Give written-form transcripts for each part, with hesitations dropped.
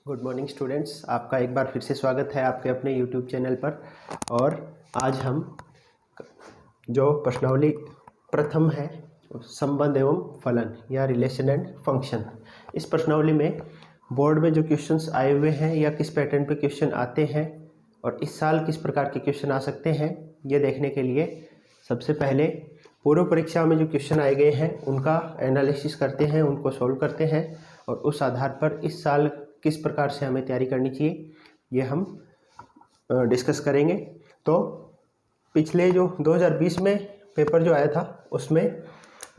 Good morning students, आपका एक बार फिर से स्वागत है आपके अपने यूट्यूब चैनल पर। और आज हम जो प्रश्नावली प्रथम है संबंध एवं फलन या रिलेशन एंड फंक्शन, इस प्रश्नावली में बोर्ड में जो क्वेश्चंस आए हुए हैं या किस पैटर्न पे क्वेश्चन आते हैं और इस साल किस प्रकार के क्वेश्चन आ सकते हैं, ये देखने के लिए सबसे पहले पूर्व परीक्षा में जो क्वेश्चन आए गए हैं उनका एनालिसिस करते हैं, उनको सॉल्व करते हैं और उस आधार पर इस साल किस प्रकार से हमें तैयारी करनी चाहिए ये हम डिस्कस करेंगे। तो पिछले जो 2020 में पेपर जो आया था उसमें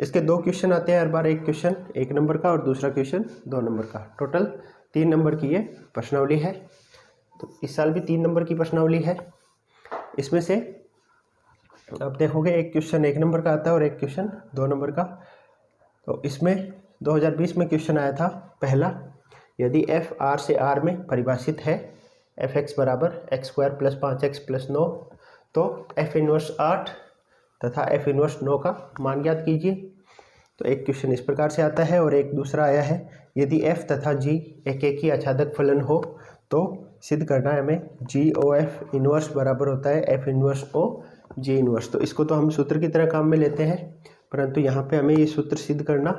इसके दो क्वेश्चन आते हैं हर बार, एक क्वेश्चन 1 नंबर का और दूसरा क्वेश्चन 2 नंबर का। टोटल 3 नंबर की ये प्रश्नावली है। तो इस साल भी 3 नंबर की प्रश्नावली है। इसमें से अब देखोगे एक क्वेश्चन 1 नंबर का आता है और एक क्वेश्चन 2 नंबर का। तो इसमें 2020 में क्वेश्चन आया था पहला, यदि f r से r में परिभाषित है f(x) बराबर x² प्लस 5x प्लस 9, तो f इनवर्स 8 तथा f इनवर्स 9 का मान ज्ञात कीजिए। तो एक क्वेश्चन इस प्रकार से आता है और एक दूसरा आया है, यदि f तथा g एक ही आच्छादक फलन हो तो सिद्ध करना है हमें g o f इनवर्स बराबर होता है f inverse o g inverse. तो इसको तो हम सूत्र की तरह काम में लेते हैं, परंतु यहाँ पे हमें ये सूत्र सिद्ध करना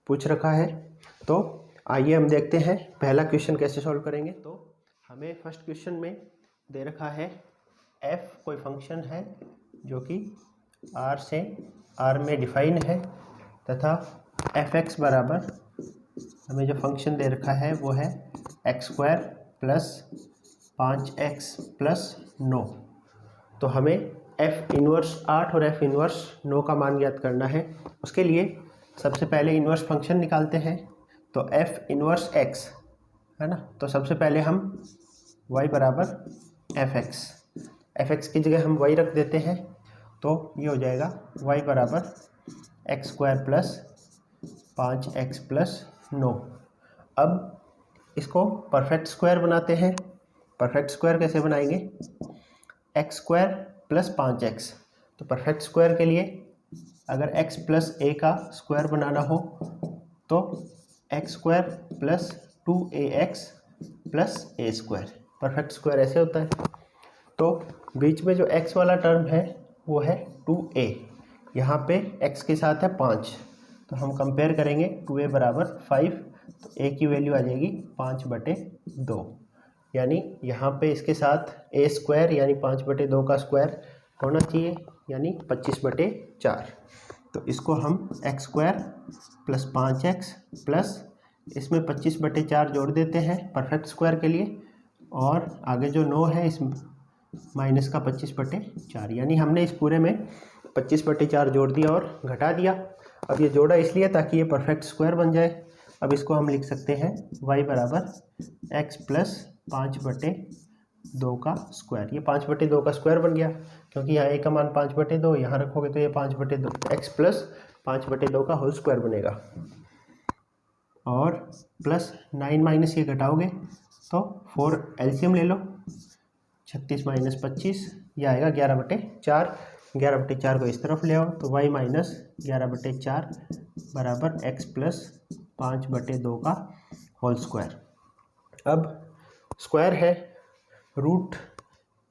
पूछ रखा है। तो आइए हम देखते हैं पहला क्वेश्चन कैसे सॉल्व करेंगे। तो हमें फर्स्ट क्वेश्चन में दे रखा है f कोई फंक्शन है जो कि r से r में डिफाइन है तथा f(x) बराबर हमें जो फंक्शन दे रखा है वो है x² प्लस 5x प्लस 9। तो हमें f इनवर्स 8 और f इनवर्स 9 का मान ज्ञात करना है। उसके लिए सबसे पहले इनवर्स फंक्शन निकालते हैं। तो f इनवर्स x है ना, तो सबसे पहले हम y बराबर fx की जगह हम y रख देते हैं। तो ये हो जाएगा y बराबर x² प्लस 5x प्लस 9। अब इसको परफेक्ट स्क्वायर बनाते हैं। परफेक्ट स्क्वायर कैसे बनाएंगे, x² प्लस 5x। तो परफेक्ट स्क्वायर के लिए अगर x प्लस a का स्क्वायर बनाना हो तो x² plus 2ax plus a²। Perfect square ऐसे होता है। तो बीच में जो x वाला टर्म है वो है 2a, यहाँ पे x के साथ है 5, तो हम कंपेयर करेंगे 2a बराबर 5, तो a की वैल्यू आ जाएगी 5/2, यानी यहाँ पे इसके साथ a² यानी 5/2 का स्क्वायर होना चाहिए, यानी 25/4। तो इसको हम x² प्लस 5x प्लस इसमें 25/4 जोड़ देते हैं परफेक्ट स्क्वायर के लिए, और आगे जो 9 है इस माइनस का 25/4, यानी हमने इस पूरे में 25/4 जोड़ दिया और घटा दिया। अब ये जोड़ा इसलिए ताकि ये परफेक्ट स्क्वायर बन जाए। अब इसको हम लिख सकते हैं y बराबर x प्लस 5/2 का स्क्वायर। ये 5/2 का स्क्वायर बन गया क्योंकि यहाँ a का मान 5/2, यहाँ रखोगे तो ये 5/2 x प्लस 5/2 का होल स्क्वायर बनेगा। और प्लस 9 माइनस ये घटाओगे तो 4 एलसीएम ले लो, 36 माइनस 25 ये आएगा 11/4। 11/4 को इस तरफ ले आओ तो y माइनस 11/4 बराबर x प्लस 5/2 का होल स्क्वायर। अब स्क्वायर है, रूट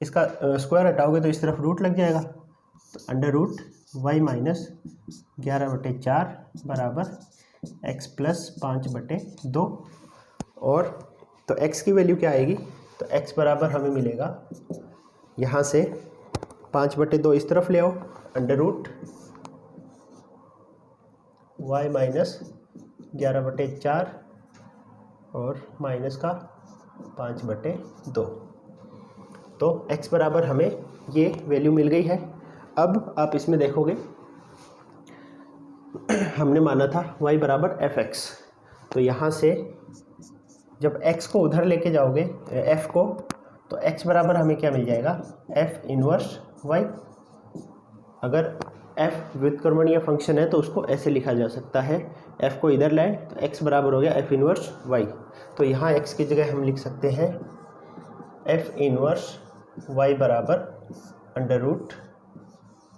इसका स्क्वायर हटाओगे तो इस तरफ रूट लग जाएगा, तो अंडर रूट y माइनस 11/4 बराबर x प्लस 5/2। और तो x की वैल्यू क्या आएगी, तो x बराबर हमें मिलेगा, यहाँ से 5/2 इस तरफ ले आओ, अंडर रूट y माइनस 11/4 और माइनस का 5/2। तो x बराबर हमें ये वैल्यू मिल गई है। अब आप इसमें देखोगे हमने माना था y बराबर fx, तो यहाँ से जब x को उधर लेके जाओगे f को, तो x बराबर हमें क्या मिल जाएगा, f इनवर्स y। अगर f व्युत्क्रमणीय फंक्शन है तो उसको ऐसे लिखा जा सकता है, f को इधर लाए तो x बराबर हो गया f इनवर्स y। तो यहाँ x की जगह हम लिख सकते हैं f इनवर्स y बराबर under root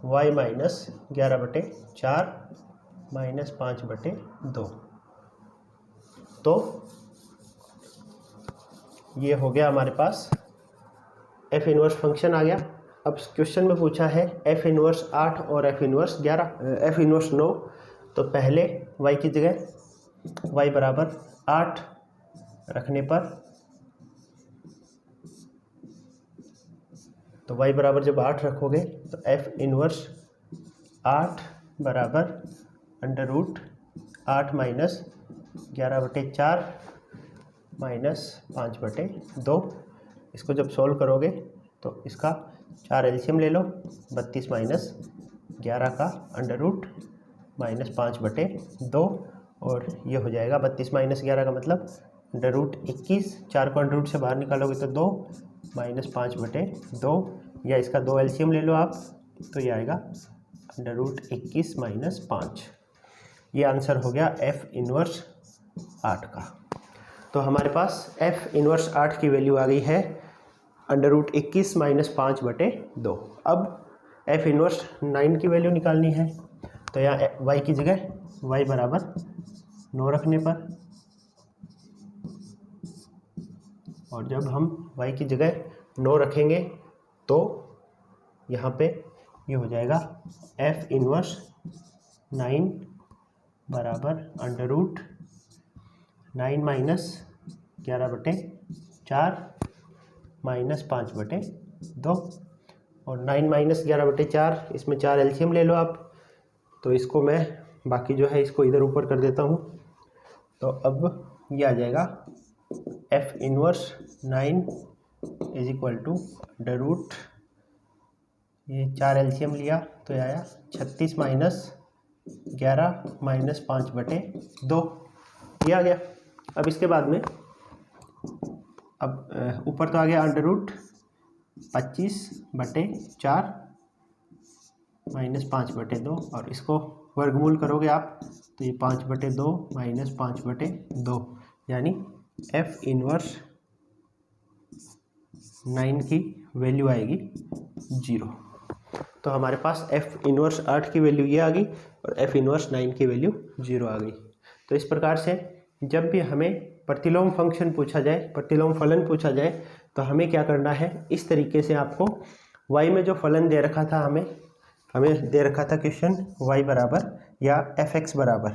y minus 11/4 minus 5/2। तो ये हो गया हमारे पास एफ इनवर्स फंक्शन आ गया। अब क्वेश्चन में पूछा है एफ इनवर्स 8 और एफ इनवर्स 9। तो पहले y की जगह y बराबर 8 रखने पर, तो y बराबर जब 8 रखोगे तो एफ इनवर्स 8 बराबर अंडर रूट 8 माइनस 11/4 माइनस 5/2। इसको जब सॉल्व करोगे तो इसका 4 एलसीएम ले लो, 32 माइनस 11 का अंडर रूट माइनस 5/2, और ये हो जाएगा 32 माइनस 11 का मतलब अंडर रूट 21। 4 को अंडर रूट से बाहर निकालोगे तो 2 माइनस 5/2, या इसका 2 एलसीएम ले लो आप, तो ये आएगा अंडर रूट 21 माइनस 5। ये आंसर हो गया एफ इनवर्स 8 का। तो हमारे पास एफ इनवर्स 8 की वैल्यू आ गई है अंडर रूट 21 माइनस 5/2। अब एफ इनवर्स 9 की वैल्यू निकालनी है। तो यहाँ y की जगह y बराबर 9 रखने पर, और जब हम y की जगह 9 रखेंगे तो यहाँ पे ये हो जाएगा एफ इनवर्स 9 बराबर अंडर रूट 9 माइनस 11/4 माइनस 5/2, और 9 माइनस 11/4, इसमें 4 एलसीएम ले लो आप, तो इसको मैं बाकी जो है इसको इधर ऊपर कर देता हूँ। तो अब ये आ जाएगा F inverse 9 is equal to under root, ये 4 एलसीएम लिया तो ये आया 36 माइनस 11 माइनस 5/2, ये आ गया। अब इसके बाद में अब ऊपर तो आ गया अंडर रूट 25/4 माइनस 5/2, और इसको वर्गमूल करोगे आप तो ये 5/2 माइनस 5/2, यानी एफ इनवर्स 9 की वैल्यू आएगी 0। तो हमारे पास एफ इनवर्स 8 की वैल्यू ये आ गई और एफ इनवर्स 9 की वैल्यू 0 आ गई। तो इस प्रकार से जब भी हमें प्रतिलोम फंक्शन पूछा जाए, प्रतिलोम फलन पूछा जाए, तो हमें क्या करना है, इस तरीके से आपको y में जो फलन दे रखा था, हमें दे रखा था क्वेश्चन y बराबर या fx बराबर,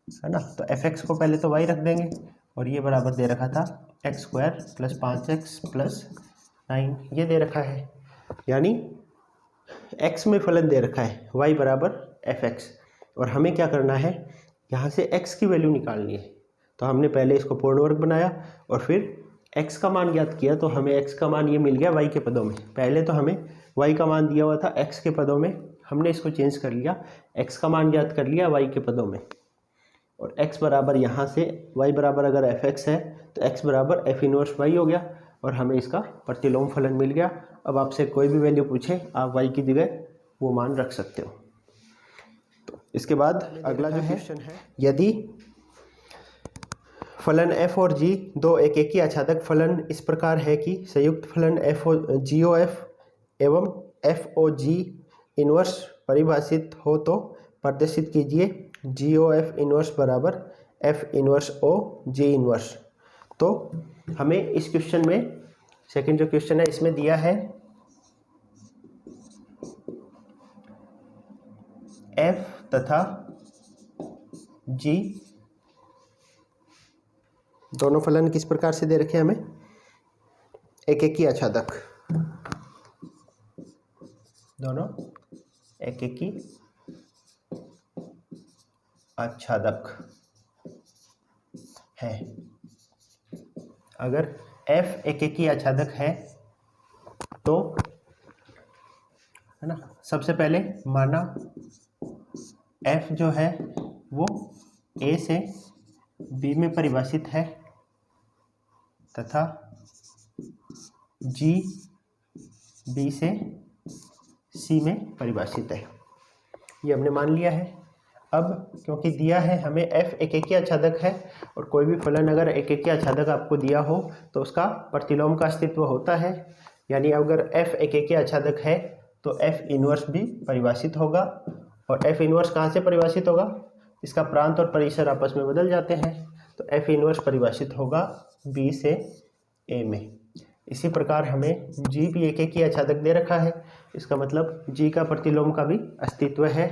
है ना, तो fx को पहले तो y रख देंगे, और ये बराबर दे रखा था x² + 5x + 9, ये दे रखा है, यानी x में फलन दे रखा है y बराबर fx, और हमें क्या करना है, यहाँ से x की वैल्यू निकालनी है। तो हमने पहले इसको पूर्ण वर्ग बनाया और फिर x का मान ज्ञात किया, तो हमें x का मान ये मिल गया y के पदों में। पहले तो हमें y का मान दिया हुआ था x के पदों में, हमने इसको चेंज कर लिया, x का मान ज्ञात कर लिया y के पदों में, और x बराबर यहाँ से y बराबर अगर fx है तो x बराबर f इनवर्स y हो गया, और हमें इसका प्रतिलोम फलन मिल गया। अब आपसे कोई भी वैल्यू पूछे आप y की जगह वो मान रख सकते हो। तो इसके बाद अगला जो क्वेश्चन है, यदि फलन f और g दो एकेकी आच्छादक फलन इस प्रकार है कि संयुक्त फलन GOF एवं FOG इनवर्स परिभाषित हो, तो प्रदर्शित कीजिए GOF इनवर्स बराबर F inverse O G inverse. तो हमें इस क्वेश्चन में सेकंड जो क्वेश्चन है इसमें दिया है F तथा G दोनों फलन किस प्रकार से दे रखे हैं हमें, एकेकी आच्छादक, दोनों एकेकी आच्छादक है। अगर F एकेकी आच्छादक है तो, है ना, सबसे पहले माना F जो है वो A से B में परिभाषित है तथा G B से C में परिभाषित है, ये हमने मान लिया है। अब क्योंकि दिया है हमें F एकेकी आच्छादक है, और कोई भी फलन अगर एकेकी आच्छादक आपको दिया हो तो उसका प्रतिलोम का अस्तित्व होता है, यानी अगर F एकेकी आच्छादक है तो F इनवर्स भी परिभाषित होगा, और F इनवर्स कहाँ से परिभाषित होगा, इसका प्रांत और परिसर आपस में बदल जाते हैं, तो F इनवर्स परिभाषित होगा B से ए में। इसी प्रकार हमें जी भी एक एक ही आच्छादक दे रखा है, इसका मतलब जी का प्रतिलोम का भी अस्तित्व है।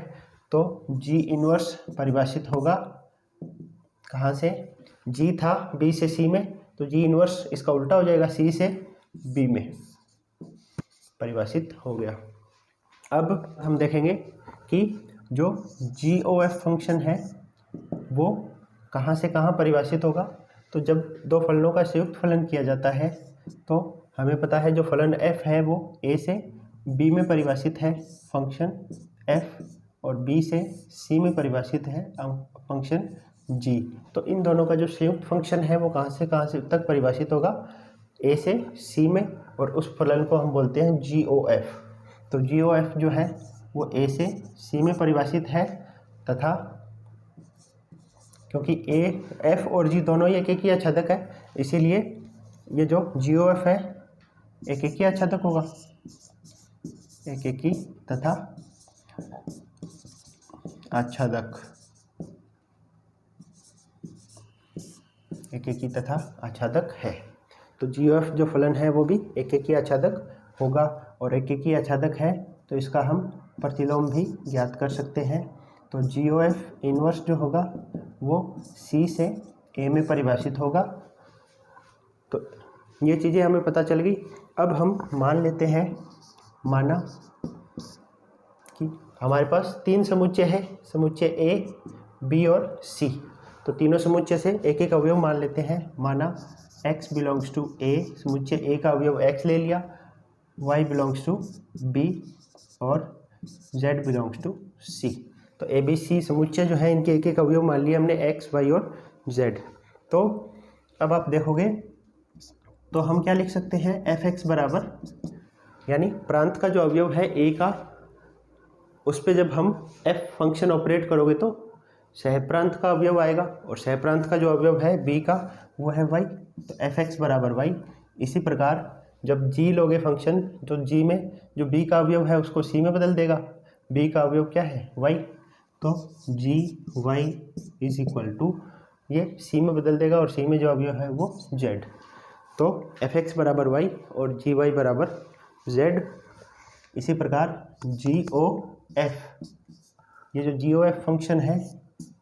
तो जी इनवर्स परिभाषित होगा कहाँ से, जी था बी से सी में, तो जी इनवर्स इसका उल्टा हो जाएगा, सी से बी में परिभाषित हो गया। अब हम देखेंगे कि जो GOF फंक्शन है वो कहाँ से कहाँ परिभाषित होगा। तो जब दो फलनों का संयुक्त फलन किया जाता है तो हमें पता है जो फलन f है वो a से b में परिभाषित है फंक्शन f, और b से c में परिभाषित है फंक्शन g। तो इन दोनों का जो संयुक्त फंक्शन है वो कहाँ से तक परिभाषित होगा, a से c में, और उस फलन को हम बोलते हैं GOF। तो GOF जो है वो a से c में परिभाषित है, तथा क्योंकि a f और g दोनों ही एक एक ही आच्छादक है, इसीलिए ये जो GOF है एक एक ही आच्छादक होगा, एक एक ही तथा आच्छादक, एक एक ही तथा आच्छादक है। तो GOF जो फलन है वो भी एक एक ही आच्छादक होगा, और एक एक ही आच्छादक है तो इसका हम प्रतिलोम भी ज्ञात कर सकते हैं। तो GOF इनवर्स जो होगा वो C से A में परिभाषित होगा। तो ये चीज़ें हमें पता चल गई। अब हम मान लेते हैं, माना कि हमारे पास तीन समुच्चय है, समुच्चय A, B और C। तो तीनों समुच्चय से एक एक अवयव मान लेते हैं। माना x बिलोंग्स टू A, समुच्चय A का अवयव x ले लिया, y बिलोंग्स टू B और z बिलोंग्स टू C। तो ABC समुच्चय जो है इनके एक एक अवयव मान लिए हमने x, y और z। तो अब आप देखोगे तो हम क्या लिख सकते हैं, fx बराबर, यानी प्रांत का जो अवयव है a का, उस पर जब हम f फंक्शन ऑपरेट करोगे तो सहप्रांत का अवयव आएगा, और सहप्रांत का जो अवयव है b का वो है y, तो fx बराबर y। इसी प्रकार जब g लोगे फंक्शन, तो g में जो b का अवयव है उसको c में बदल देगा, b का अवयव क्या है y, तो जी वाई इज इक्वल टू, ये सी में बदल देगा और सी में जो अवयव है वो जेड। तो एफ एक्स बराबर वाई और जी वाई बराबर जेड। इसी प्रकार जी ओ एफ, ये जो जी ओ एफ फंक्शन है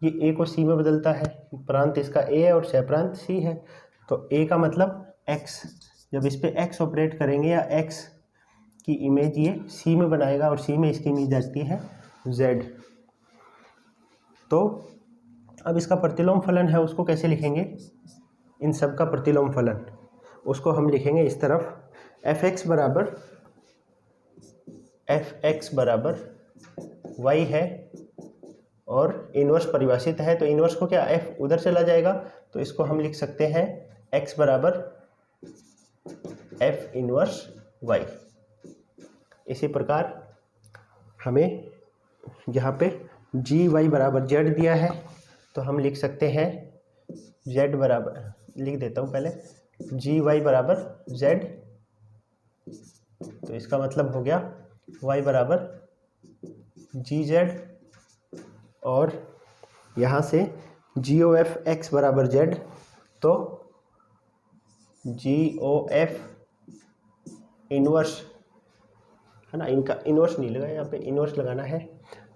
ये ए को सी में बदलता है, प्रांत इसका ए है और सहप्रांत सी है। तो ए का मतलब एक्स, जब इस पर एक्स ऑपरेट करेंगे या एक्स की इमेज ये सी में बनाएगा, और सी में इसकी इमेज आती है जेड। तो अब इसका प्रतिलोम फलन है उसको कैसे लिखेंगे, इन सब का प्रतिलोम फलन उसको हम लिखेंगे इस तरफ, एफ एक्स बराबर वाई है और इनवर्स परिभाषित है। तो इनवर्स को क्या, एफ उधर चला जाएगा, तो इसको हम लिख सकते हैं एक्स बराबर एफ इनवर्स वाई। इसी प्रकार हमें यहाँ पे जी वाई बराबर जेड दिया है, तो हम लिख सकते हैं जेड बराबर, लिख देता हूँ पहले, जी वाई बराबर जेड। तो इसका मतलब हो गया वाई बराबर जी जेड, और यहाँ से जी ओ एफ एक्स बराबर जेड, तो जी ओ एफ इनवर्स है ना, इनका इनवर्स नहीं लगा, यहाँ पे इनवर्स लगाना है।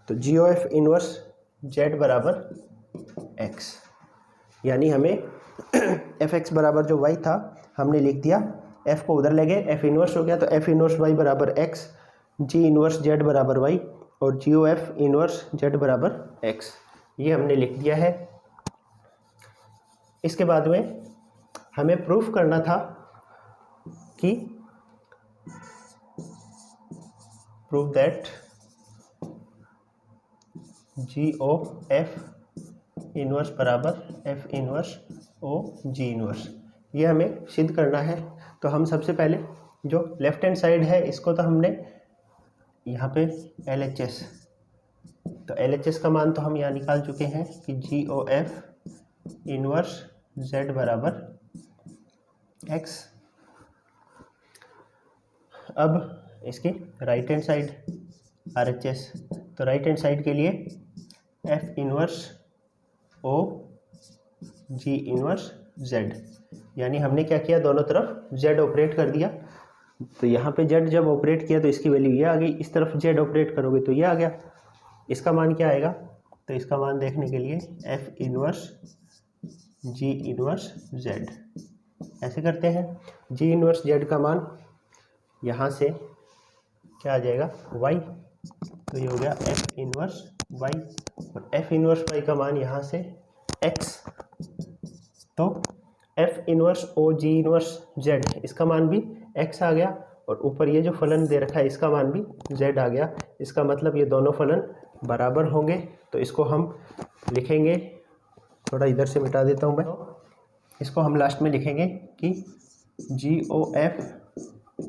तो जी ओ एफ इनवर्स जेड बराबर एक्स, यानी हमें एफ एक्स बराबर जो वाई था हमने लिख दिया, एफ को उधर ले गए, एफ इनवर्स हो गया, तो एफ इनवर्स वाई बराबर एक्स, जी इनवर्स जेड बराबर वाई, और जी ओ एफ इनवर्स जेड बराबर एक्स, ये हमने लिख दिया है। इसके बाद में हमें प्रूफ करना था कि prove that G O F inverse बराबर F inverse O G inverse, ये हमें सिद्ध करना है। तो हम सबसे पहले जो लेफ्ट हैंड साइड है इसको तो हमने यहाँ पे एल एच एस, तो एल एच एस का मान तो हम यहाँ निकाल चुके हैं कि जी ओ एफ इनवर्स जेड बराबर एक्स। अब इसकी right hand side R H S, तो राइट हैंड साइड के लिए F inverse O G inverse Z, यानी हमने क्या किया, दोनों तरफ z ऑपरेट कर दिया। तो यहाँ पे z जब ऑपरेट किया तो इसकी वैल्यू ये आ गई, इस तरफ z ऑपरेट करोगे तो ये आ गया। इसका मान क्या आएगा, तो इसका मान देखने के लिए f inverse g inverse z ऐसे करते हैं। g इनवर्स z का मान यहाँ से क्या आ जाएगा, y, तो ये हो गया f इनवर्स y, और f इनवर्स y का मान यहाँ से x, तो f inverse o g inverse z इसका मान भी x आ गया, और ऊपर ये जो फलन दे रखा है इसका मान भी z आ गया। इसका मतलब ये दोनों फलन बराबर होंगे। तो इसको हम लिखेंगे, थोड़ा इधर से मिटा देता हूँ मैं, इसको हम लास्ट में लिखेंगे कि GOF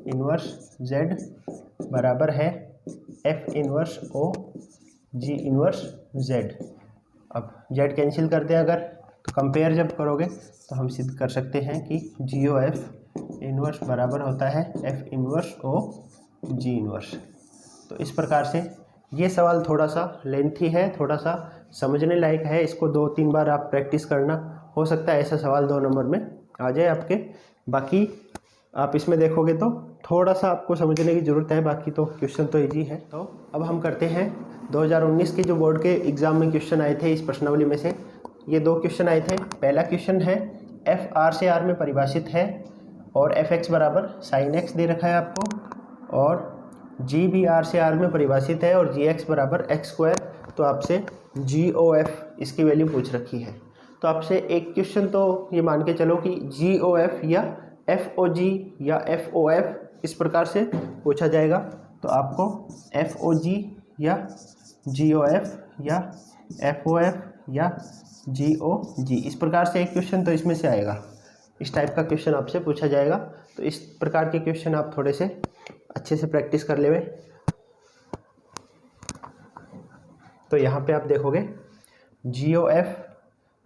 इनवर्स z बराबर है f inverse o g inverse z। अब z कैंसिल करते हैं अगर, तो कंपेयर जब करोगे तो हम सिद्ध कर सकते हैं कि GOF इनवर्स बराबर होता है f inverse o g inverse. तो इस प्रकार से ये सवाल थोड़ा सा लेंथी है, थोड़ा सा समझने लायक है, इसको 2-3 बार आप प्रैक्टिस करना, हो सकता है ऐसा सवाल 2 नंबर में आ जाए आपके। बाकी आप इसमें देखोगे तो थोड़ा सा आपको समझने की ज़रूरत है, बाकी तो क्वेश्चन तो इजी है। तो अब हम करते हैं 2019 के जो बोर्ड के एग्ज़ाम में क्वेश्चन आए थे इस प्रश्नावली में से, ये 2 क्वेश्चन आए थे। पहला क्वेश्चन है f r से r में परिभाषित है और fx बराबर sin x दे रखा है आपको, और g भी r से r में परिभाषित है और gx बराबर x स्क्वायर। तो आपसे GOF इसकी वैल्यू पूछ रखी है। तो आपसे एक क्वेश्चन तो ये मान के चलो कि GOF या FOG या FOF इस प्रकार से पूछा जाएगा। तो आपको FOG या GOF या FOF या GOG इस प्रकार से एक क्वेश्चन तो इसमें से आएगा, इस टाइप का क्वेश्चन आपसे पूछा जाएगा। तो इस प्रकार के क्वेश्चन आप थोड़े से अच्छे से प्रैक्टिस कर लेवे। तो यहाँ पे आप देखोगे GOF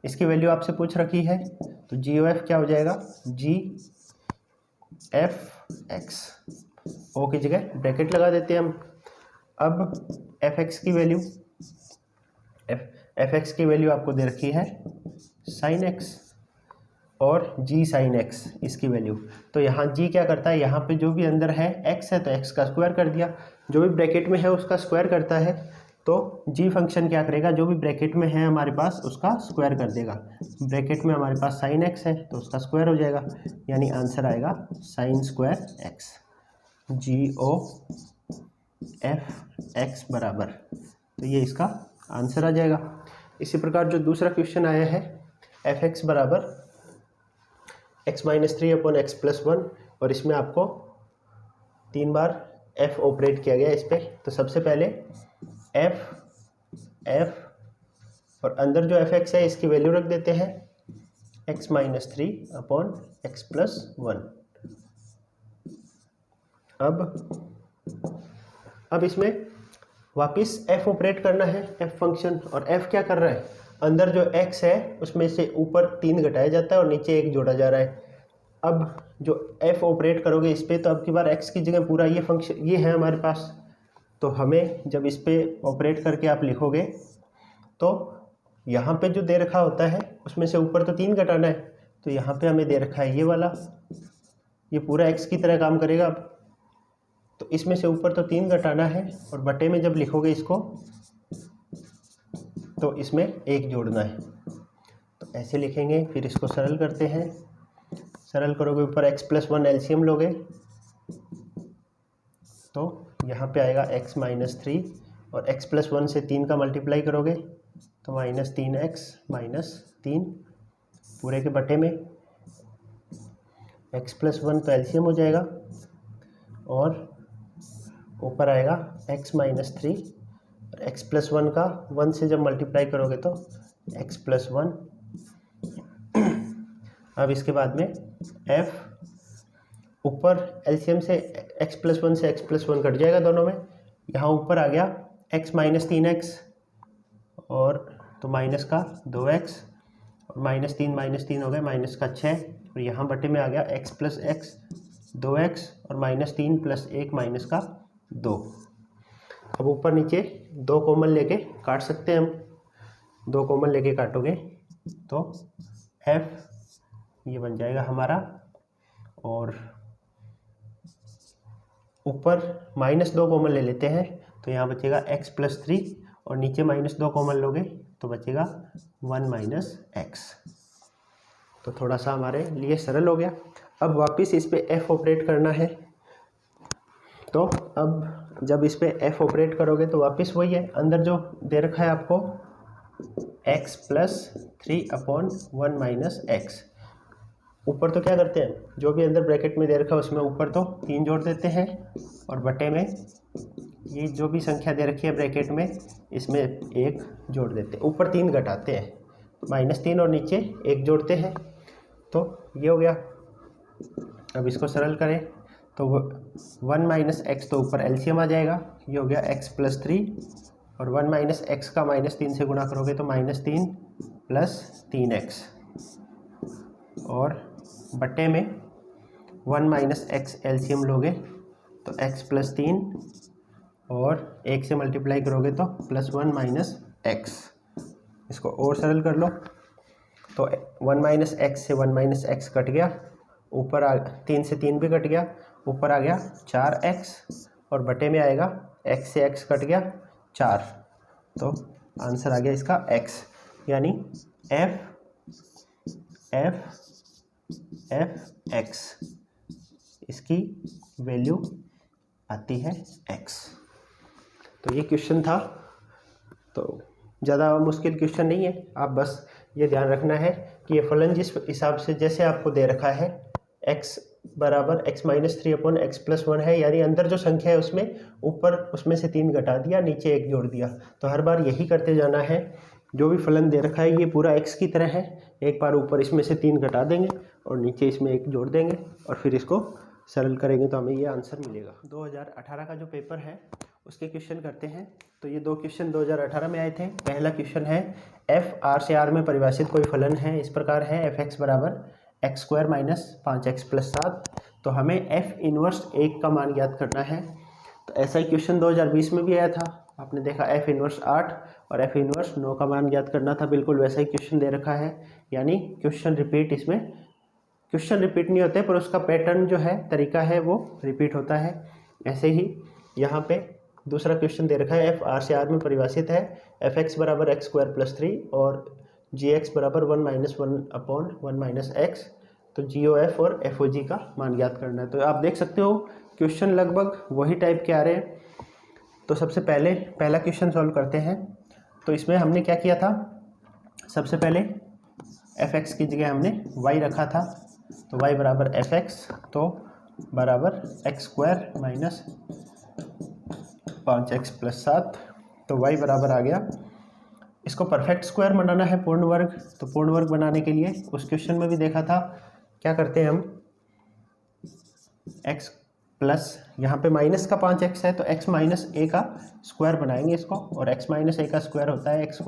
इसकी वैल्यू आपसे पूछ रखी है, तो GOF क्या हो जाएगा, GFX, O की जगह ब्रैकेट लगा देते हैं हम। अब FX की वैल्यू, FX की वैल्यू आपको दे रखी है sin x और g sin x इसकी वैल्यू। तो यहाँ g क्या करता है, यहाँ पे जो भी अंदर है x है तो x का स्क्वायर कर दिया, जो भी ब्रैकेट में है उसका स्क्वायर करता है। तो g फंक्शन क्या करेगा, जो भी ब्रैकेट में है हमारे पास उसका स्क्वायर कर देगा। ब्रैकेट में हमारे पास sin x है तो उसका स्क्वायर हो जाएगा, यानी आंसर आएगा sin स्क्वायर x। GOF बराबर, तो ये इसका आंसर आ जाएगा। इसी प्रकार जो दूसरा क्वेश्चन आया है fx बराबर x-3/x+1, और इसमें आपको 3 बार f ऑपरेट किया गया इस पर। तो सबसे पहले f और अंदर जो fx है इसकी वैल्यू रख देते हैं x-3/x+1। अब इसमें वापस f ऑपरेट करना है, f फंक्शन, और f क्या कर रहा है, अंदर जो x है उसमें से ऊपर 3 घटाया जाता है और नीचे 1 जोड़ा जा रहा है। अब जो f ऑपरेट करोगे इस पर, तो अब की बार x की जगह पूरा ये फंक्शन ये है हमारे पास। तो हमें जब इस पर ऑपरेट करके आप लिखोगे तो यहाँ पे जो दे रखा होता है उसमें से ऊपर तो 3 घटाना है, तो यहाँ पे हमें दे रखा है ये वाला, ये पूरा x की तरह काम करेगा। अब तो इसमें से ऊपर तो 3 घटाना है, और बटे में जब लिखोगे इसको तो इसमें 1 जोड़ना है। तो ऐसे लिखेंगे, फिर इसको सरल करते हैं। सरल करोगे, ऊपर x+1 एलसीएम लोगे तो यहाँ पे आएगा x-3, और x+1 से 3 का मल्टीप्लाई करोगे तो -3x -3 पूरे के बटे में x+1 तो एलसीएम हो जाएगा, और ऊपर आएगा x-3, और x+1 का 1 से जब मल्टीप्लाई करोगे तो x+1। अब इसके बाद में f ऊपर एलसीएम से x+1 से x+1 कट जाएगा दोनों में, यहाँ ऊपर आ गया x -3x, और तो माइनस का 2x, और -3 हो गया माइनस का 6, और यहाँ बटे में आ गया x+x 2x, और -3 + 1 माइनस का 2। अब ऊपर नीचे 2 कॉमन लेके काट सकते हैं हम, 2 कॉमन लेके काटोगे तो f ये बन जाएगा हमारा, और ऊपर -2 कॉमन ले लेते हैं तो यहाँ बचेगा x + 3, और नीचे -2 कॉमन लोगे तो बचेगा 1 - x। तो थोड़ा सा हमारे लिए सरल हो गया। अब वापस इस पे f ऑपरेट करना है, तो अब जब इस पे f ऑपरेट करोगे तो वापस वही है, अंदर जो दे रखा है आपको x + 3/1 - x। ऊपर तो क्या करते हैं, जो भी अंदर ब्रैकेट में दे रखा है उसमें ऊपर तो 3 जोड़ देते हैं, और बटे में ये जो भी संख्या दे रखी है ब्रैकेट में इसमें 1 जोड़ देते हैं, ऊपर 3 घटाते हैं, -3 और नीचे 1 जोड़ते हैं। तो ये हो गया। अब इसको सरल करें तो 1 - x तो ऊपर एलसीएम आ जाएगा, ये हो गया x + 3, और 1 - x का -3 से गुणा करोगे तो -3 + 3x, और बटे में 1 - x एलसीएम लोगे तो x + 3, और 1 से मल्टीप्लाई करोगे तो +1 - x। इसको और सरल कर लो तो 1 - x से 1 - x कट गया, ऊपर 3 से 3 भी कट गया, ऊपर आ गया 4x, और बटे में आएगा x से x कट गया 4, तो आंसर आ गया इसका x, यानी f x, इसकी वैल्यू आती है x। तो ये क्वेश्चन था, तो ज़्यादा मुश्किल क्वेश्चन नहीं है। आप बस ये ध्यान रखना है कि ये फलन जिस हिसाब से जैसे आपको दे रखा है x = x - 3/x + 1 है, यानी अंदर जो संख्या है उसमें ऊपर उसमें से 3 घटा दिया, नीचे 1 जोड़ दिया। तो हर बार यही करते जाना है। जो भी फलन दे रखा है ये पूरा x की तरह है, एक बार ऊपर इसमें से 3 घटा देंगे और नीचे इसमें 1 जोड़ देंगे, और फिर इसको सरल करेंगे तो हमें ये आंसर मिलेगा। 2018 का जो पेपर है उसके क्वेश्चन करते हैं। तो ये 2 क्वेश्चन 2018 में आए थे। पहला क्वेश्चन है f R से R में परिभाषित कोई फलन है, इस प्रकार है f(x) = x² - 5x + 7। तो हमें f इनवर्स 1 का मान ज्ञात करना है। तो ऐसा ही क्वेश्चन 2020 में भी आया था, आपने देखा f इनवर्स 8 और f इनवर्स 9 का मान ज्ञात करना था। बिल्कुल वैसा ही क्वेश्चन दे रखा है, यानी क्वेश्चन रिपीट, इसमें क्वेश्चन रिपीट नहीं होते पर उसका पैटर्न जो है, तरीका है, वो रिपीट होता है। ऐसे ही यहाँ पे दूसरा क्वेश्चन दे रखा है f R से R में परिभाषित है, f(x) = x² + 3 और gx = 1 - 1/1 - x। तो GOF और FOG का मान ज्ञात करना है। तो आप देख सकते हो क्वेश्चन लगभग वही टाइप के आ रहे हैं। तो सबसे पहले पहला क्वेश्चन सॉल्व करते हैं। तो इसमें हमने क्या किया था, सबसे पहले f(x) की जगह हमने y रखा था, तो y = f(x) तो बराबर x² - 5x + 7। तो y बराबर आ गया, इसको परफेक्ट स्क्वायर बनाना है, पूर्ण वर्ग। तो पूर्ण वर्ग बनाने के लिए उस क्वेश्चन में भी देखा था, क्या करते हैं हम, x प्लस यहाँ पे माइनस का 5x है तो x - a का स्क्वायर बनाएंगे इसको, और x - a का स्क्वायर होता है x²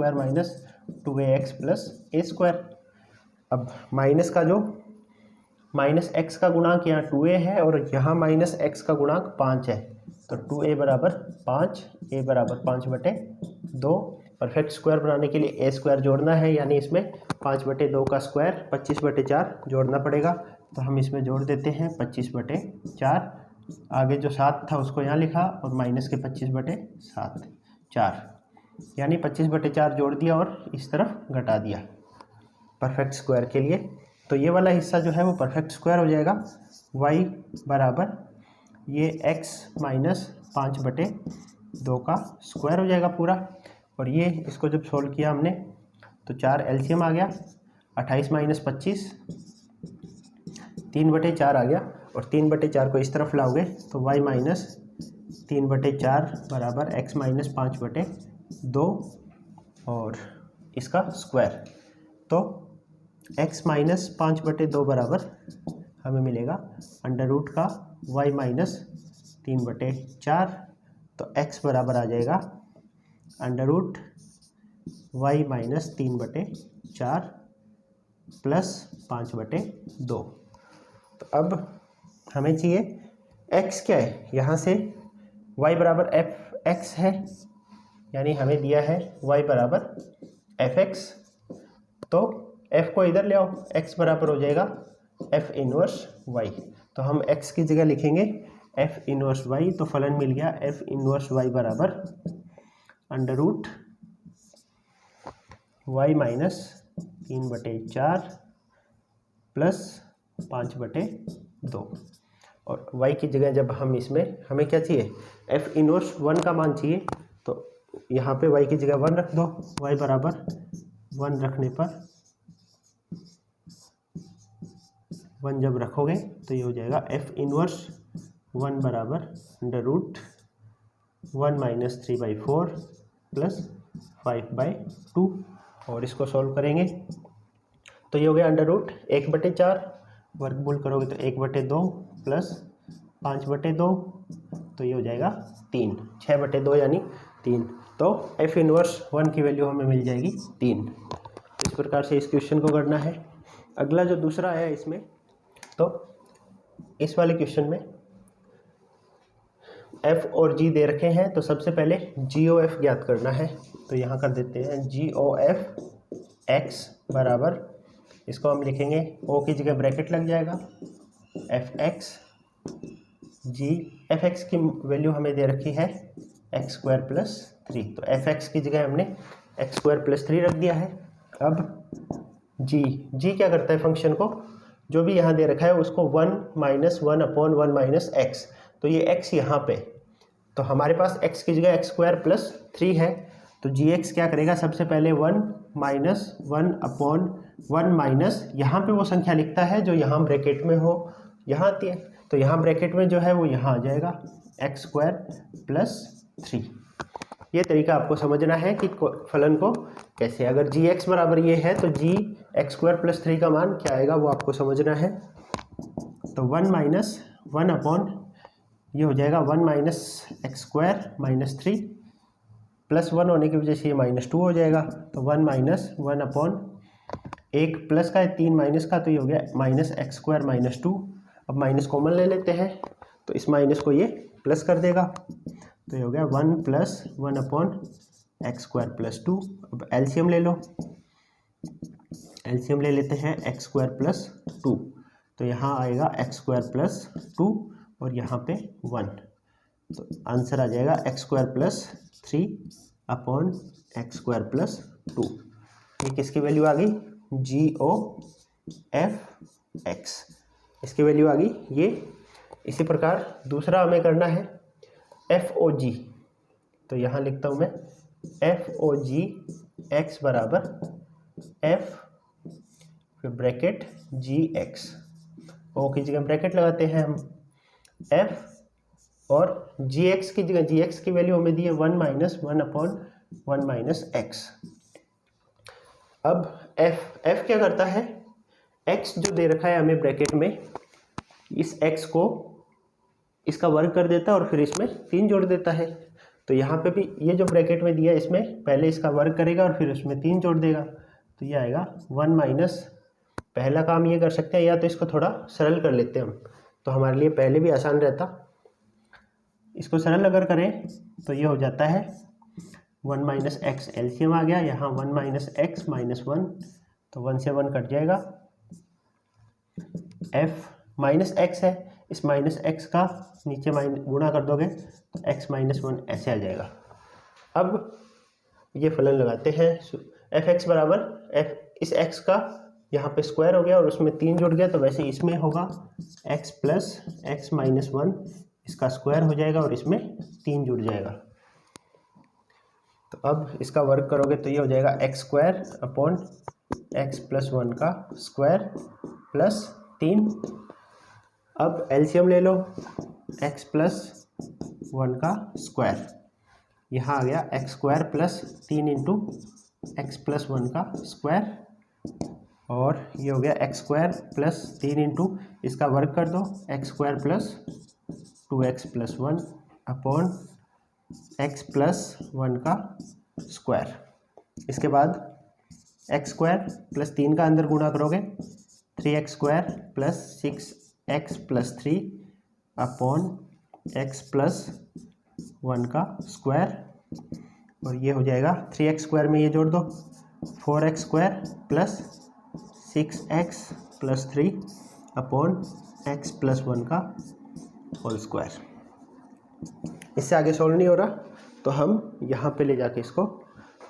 - 2ax + a²। अब माइनस का जो -x का गुणांक यहाँ 2a है और यहाँ -x का गुणांक 5 है, तो 2a = 5, a = 5/2। परफेक्ट स्क्वायर बनाने के लिए a² जोड़ना है, यानी इसमें 5/2 का स्क्वायर 25/4 जोड़ना पड़ेगा। तो हम इसमें जोड़ देते हैं 25/4, आगे जो 7 था उसको यहाँ लिखा और माइनस के 25/7 4, यानी 25/4 जोड़ दिया और इस तरफ घटा दिया परफेक्ट स्क्वायर के लिए। तो ये वाला हिस्सा जो है वो परफेक्ट स्क्वायर हो जाएगा। y बराबर ये x - 5/2 का स्क्वायर हो जाएगा पूरा, और ये इसको जब सोल्व किया हमने तो 4 एलसीएम आ गया, 28 - 25 3/4 आ गया, और 3/4 को इस तरफ लाओगे तो y - 3/4 बराबर x - 5/2 और इसका स्क्वायर। तो x - 5/2 बराबर हमें मिलेगा अंडर रूट का y - 3/4। तो x बराबर आ जाएगा अंडर रूट y - 3/4 प्लस 5/2। तो अब हमें चाहिए x क्या है, यहाँ से y बराबर f(x) है, यानी हमें दिया है y बराबर f(x), तो एफ को इधर ले आओ, एक्स बराबर हो जाएगा एफ इनवर्स वाई। तो हम एक्स की जगह लिखेंगे एफ इनवर्स वाई, तो फलन मिल गया एफ इनवर्स वाई बराबर under root Y minus 3/4 plus 5/2। और y की जगह जब हम इसमें हमें क्या चाहिए, एफ इनवर्स 1 का मान चाहिए, तो यहाँ पे y की जगह 1 रख दो। y बराबर 1 रखने पर 1 जब रखोगे तो ये हो जाएगा एफ इनवर्स 1 बराबर अंडर रूट 1 माइनस 3/4 प्लस 5/2। और इसको सॉल्व करेंगे तो ये हो गया अंडर रूट 1/4, वर्गमूल करोगे तो 1/2 प्लस 5/2, तो ये हो जाएगा 3, 6/2 यानी 3। तो एफ इनवर्स 1 की वैल्यू हमें मिल जाएगी 3। इस प्रकार से इस क्वेश्चन को करना है। अगला जो दूसरा है इसमें, तो इस वाले क्वेश्चन में f और g दे रखे हैं, तो सबसे पहले GOF ज्ञात करना है। तो यहाँ कर देते हैं GOF x बराबर, इसको हम लिखेंगे o की जगह ब्रैकेट लग जाएगा fx g, fx की वैल्यू हमें दे रखी है x² + 3, तो fx की जगह हमने x² + 3 रख दिया है। अब g क्या करता है, फंक्शन को जो भी यहाँ दे रखा है उसको 1 - 1/1 - x, तो ये x यहाँ पे, तो हमारे पास x की जगह x² + 3 है, तो gx क्या करेगा, सबसे पहले 1 - 1/1 माइनस यहाँ पे वो संख्या लिखता है जो यहाँ ब्रैकेट में हो, यहाँ आती है, तो यहाँ ब्रैकेट में जो है वो यहाँ आ जाएगा x² + 3। ये तरीका आपको समझना है कि फलन को कैसे, अगर gx बराबर ये है तो g x² + 3 का मान क्या आएगा वो आपको समझना है। तो 1 - 1 ये हो जाएगा 1 - x² - 3 प्लस 1 होने की वजह से ये -2 हो जाएगा, तो 1 - 1 एक प्लस का है 3 माइनस का, तो ये हो गया -x² - 2। अब माइनस कॉमन ले लेते हैं, तो इस माइनस को ये प्लस कर देगा, तो ये हो गया 1 + 1/x² + 2। अब एलसीएम ले लो, एलसीएम ले लेते हैं x² + 2, तो यहाँ आएगा x² + 2 और यहाँ पे 1, तो आंसर आ जाएगा x² + 3/x² + 2। ये किसकी वैल्यू आ गई, GOF(x), इसकी वैल्यू आ गई ये। इसी प्रकार दूसरा हमें करना है FOG, तो यहाँ लिखता हूँ मैं FOG x बराबर F फिर ब्रैकेट GX, O की जगह ब्रैकेट लगाते हैं हम F, और GX की जगह, GX की वैल्यू हमें दी है 1 - 1/1 - x। अब F क्या करता है, x जो दे रखा है हमें ब्रैकेट में, इस x को इसका वर्ग कर देता है और फिर इसमें 3 जोड़ देता है। तो यहाँ पे भी ये जो ब्रैकेट में दिया है इसमें पहले इसका वर्ग करेगा और फिर उसमें 3 जोड़ देगा, तो ये आएगा 1 - पहला काम ये कर सकते हैं, या तो इसको थोड़ा सरल कर लेते हैं हम, तो हमारे लिए पहले भी आसान रहता। इसको सरल अगर करें तो ये हो जाता है 1 - x, एलसीएम आ गया यहाँ 1 - x - 1, तो 1 से 1 कट जाएगा। f -x है, इस -x का नीचे गुणा कर दोगे तो x - 1 ऐसे आ जाएगा। अब ये फलन लगाते हैं, fx बराबर f, इस x का यहाँ पे स्क्वायर हो गया और उसमें 3 जुड़ गया, तो वैसे इसमें होगा x + x - 1, इसका स्क्वायर हो जाएगा और इसमें 3 जुड़ जाएगा। तो अब इसका वर्ग करोगे तो ये हो जाएगा x² x + 1 का स्क्वायर प्लस 3। अब एलसीएम ले लो, x + 1 का स्क्वायर, यहाँ आ गया x² + 3 × x + 1 का स्क्वायर, और ये हो गया x² + 3 × इसका वर्ग कर दो x² + 2x + 1 अपॉन x + 1 का स्क्वायर। इसके बाद x² + 3 का अंदर गुणा करोगे 3x² + 6x + 3 अपॉन x + 1 का स्क्वायर, और ये हो जाएगा 3x² में ये जोड़ दो 4x² + 6x+3 अपॉन x+1 का होल स्क्वायर। इससे आगे सोल्व नहीं हो रहा तो हम यहाँ पे ले जाके इसको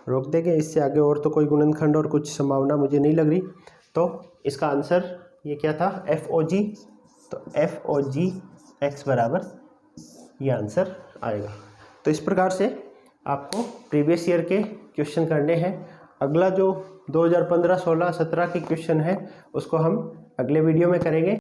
रोक देंगे। इससे आगे और तो कोई गुणनखंड और कुछ संभावना मुझे नहीं लग रही। तो इसका आंसर ये क्या था, FOG। तो FOG x बराबर ये आंसर आएगा। तो इस प्रकार से आपको प्रीवियस ईयर के क्वेश्चन करने हैं। अगला जो 2015, 16, 17 के क्वेश्चन है उसको हम अगले वीडियो में करेंगे।